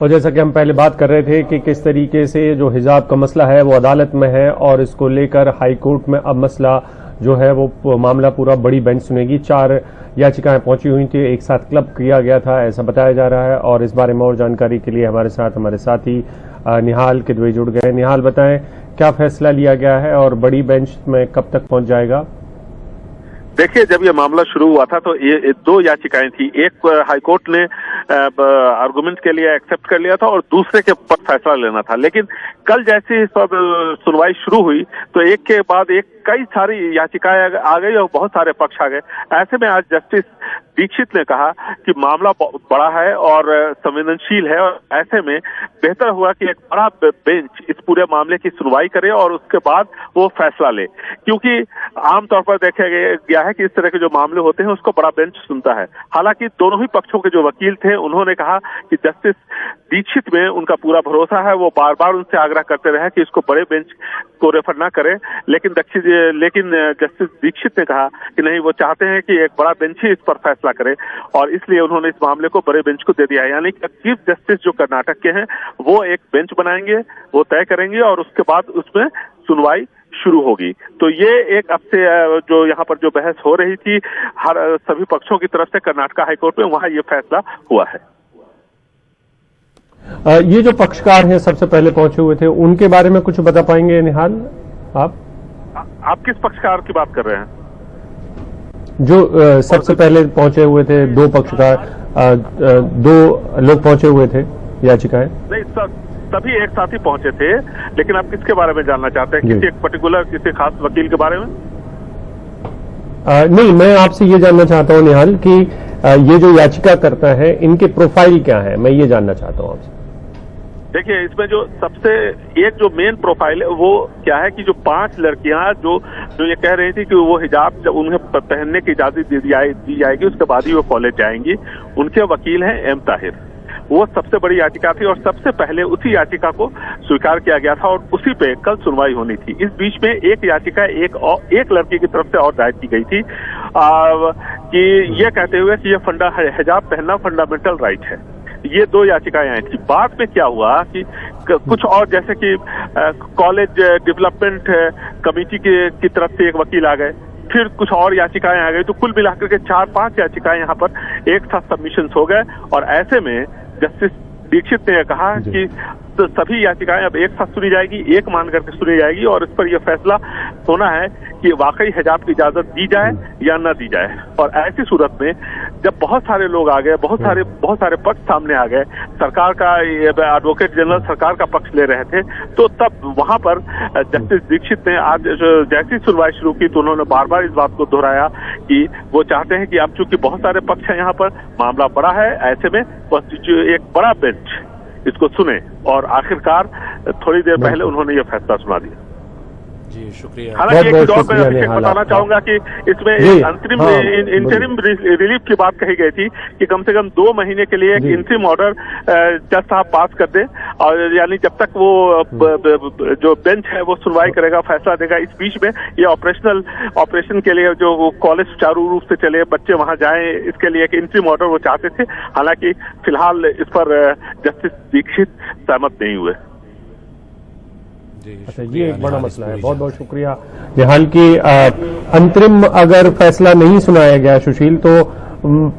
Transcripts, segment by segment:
और जैसा कि हम पहले बात कर रहे थे कि किस तरीके से जो हिजाब का मसला है वो अदालत में है और इसको लेकर हाई कोर्ट में अब मसला जो है वो मामला पूरा बड़ी बेंच सुनेगी। 4 याचिकाएं पहुंची हुई थी, एक साथ क्लब किया गया था ऐसा बताया जा रहा है। और इस बारे में और जानकारी के लिए हमारे साथी निहाल किदवई जुड़ गए। निहाल, बताएं क्या फैसला लिया गया है और बड़ी बेंच में कब तक पहुंच जाएगा? देखिए, जब ये मामला शुरू हुआ था तो ये 2 याचिकाएं थी। एक हाईकोर्ट ने आर्गुमेंट के लिए एक्सेप्ट कर लिया था और दूसरे के ऊपर फैसला लेना था। लेकिन कल जैसे इस पर सुनवाई शुरू हुई तो एक के बाद एक कई सारी याचिकाएं आ गई और बहुत सारे पक्ष आ गए। ऐसे में आज जस्टिस दीक्षित ने कहा कि मामला बड़ा है और संवेदनशील है और ऐसे में बेहतर हुआ कि एक बड़ा बेंच इस पूरे मामले की सुनवाई करे और उसके बाद वो फैसला ले, क्योंकि आमतौर पर देखा गया है कि इस तरह के जो मामले होते हैं उसको बड़ा बेंच सुनता है। हालांकि दोनों ही पक्षों के जो वकील थे उन्होंने कहा कि जस्टिस दीक्षित में उनका पूरा भरोसा है। वो बार बार उनसे आग्रह करते रहे कि इसको बड़े बेंच को रेफर ना करें, लेकिन जस्टिस दीक्षित ने कहा कि नहीं, वो चाहते हैं कि एक बड़ा बेंच ही इस पर फैसला करे और इसलिए उन्होंने इस मामले को बड़े बेंच को दे दिया। यानी कि चीफ जस्टिस जो कर्नाटक के हैं वो एक बेंच बनाएंगे, वो तय करेंगे और उसके बाद उसमें सुनवाई शुरू होगी। तो ये एक अब से जो यहाँ पर जो बहस हो रही थी हर सभी पक्षों की तरफ से कर्नाटक हाईकोर्ट में, वहां ये फैसला हुआ है। ये जो पक्षकार हैं सबसे पहले पहुंचे हुए थे उनके बारे में कुछ बता पाएंगे निहाल? आप किस पक्षकार की बात कर रहे हैं? जो सबसे पहले पहुंचे हुए थे 2 पक्षकार, 2 लोग पहुंचे हुए थे याचिकाएं? नहीं, सभी एक साथ ही पहुंचे थे। लेकिन आप किसके बारे में जानना चाहते हैं? किसी एक पर्टिकुलर किसी खास वकील के बारे में? नहीं, मैं आपसे ये जानना चाहता हूं निहाल कि ये जो याचिका करता है इनके प्रोफाइल क्या है, मैं ये जानना चाहता हूं आपसे। देखिए, इसमें जो सबसे एक जो मेन प्रोफाइल है वो क्या है कि जो 5 लड़कियां जो ये कह रही थी कि वो हिजाब जब उन्हें पहनने की इजाजत दी जाएगी उसके बाद ही वो कॉलेज जाएंगी, उनके वकील हैं एम ताहिर। वो सबसे बड़ी याचिका थी और सबसे पहले उसी याचिका को स्वीकार किया गया था और उसी पे कल सुनवाई होनी थी। इस बीच में एक याचिका एक लड़की की तरफ से और दायर की गई थी कि ये कहते हुए कि ये हिजाब पहनना फंडामेंटल राइट है। ये 2 याचिकाएं आई थी। बाद में क्या हुआ कि कुछ और, जैसे कि कॉलेज डेवलपमेंट कमेटी की तरफ से एक वकील आ गए, फिर कुछ और याचिकाएं आ गई, तो कुल मिलाकर के 4-5 याचिकाएं यहाँ पर एक साथ सबमिशन हो गए। और ऐसे में जस्टिस दीक्षित ने कहा कि तो सभी याचिकाएं अब एक साथ सुनी जाएगी, एक मान करके सुनी जाएगी और इस पर यह फैसला होना है कि वाकई हिजाब की इजाजत दी जाए या न दी जाए। और ऐसी सूरत में जब बहुत सारे लोग आ गए, बहुत सारे पक्ष सामने आ गए, सरकार का एडवोकेट जनरल सरकार का पक्ष ले रहे थे, तो तब वहां पर जस्टिस दीक्षित ने आज जैसी सुनवाई शुरू की तो उन्होंने बार बार इस बात को दोहराया कि वो चाहते हैं कि अब चूंकि बहुत सारे पक्ष हैं यहाँ पर, मामला बड़ा है, ऐसे में एक बड़ा बेंच इसको सुने। और आखिरकार थोड़ी देर पहले उन्होंने ये फैसला सुना दिया। जी, शुक्रिया। हालांकि एक दौर में बताना चाहूंगा कि इसमें अंतरिम इंटरिम रिलीफ की बात कही गई थी कि कम से कम 2 महीने के लिए एक इंटरिम ऑर्डर जज साहब पास कर दे, और यानी जब तक वो जो बेंच है वो सुनवाई करेगा, फैसला देगा। इस बीच में ये ऑपरेशन के लिए जो कॉलेज सुचारू रूप से चले, बच्चे वहां जाएं, इसके लिए एक इंटरिम ऑर्डर वो चाहते थे। हालांकि फिलहाल इस पर जस्टिस दीक्षित सहमत नहीं हुए। अच्छा, ये एक बड़ा मसला है। बहुत बहुत शुक्रिया निहाल की। अंतरिम अगर फैसला नहीं सुनाया गया सुशील, तो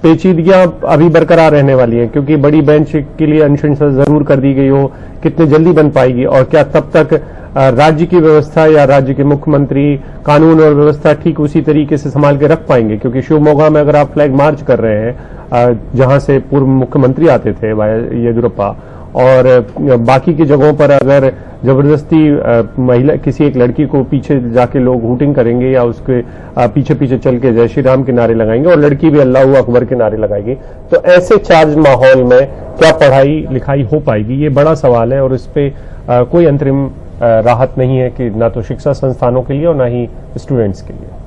पेचीदगियां अभी बरकरार रहने वाली हैं, क्योंकि बड़ी बेंच के लिए अनुशंसा जरूर कर दी गई हो, कितने जल्दी बन पाएगी और क्या तब तक राज्य की व्यवस्था या राज्य के मुख्यमंत्री कानून और व्यवस्था ठीक उसी तरीके से संभाल के रख पाएंगे? क्योंकि शिवमोगा में अगर आप फ्लैग मार्च कर रहे हैं जहां से पूर्व मुख्यमंत्री आते थे येदियुरप्पा, और बाकी की जगहों पर अगर जबरदस्ती महिला किसी एक लड़की को पीछे जाके लोग हूटिंग करेंगे या उसके पीछे चल के जय श्री राम के नारे लगाएंगे और लड़की भी अल्लाहू अकबर के नारे लगाएगी, तो ऐसे चार्ज माहौल में क्या पढ़ाई लिखाई हो पाएगी? ये बड़ा सवाल है और इस पे कोई अंतरिम राहत नहीं है कि ना तो शिक्षा संस्थानों के लिए और ना ही स्टूडेंट्स के लिए।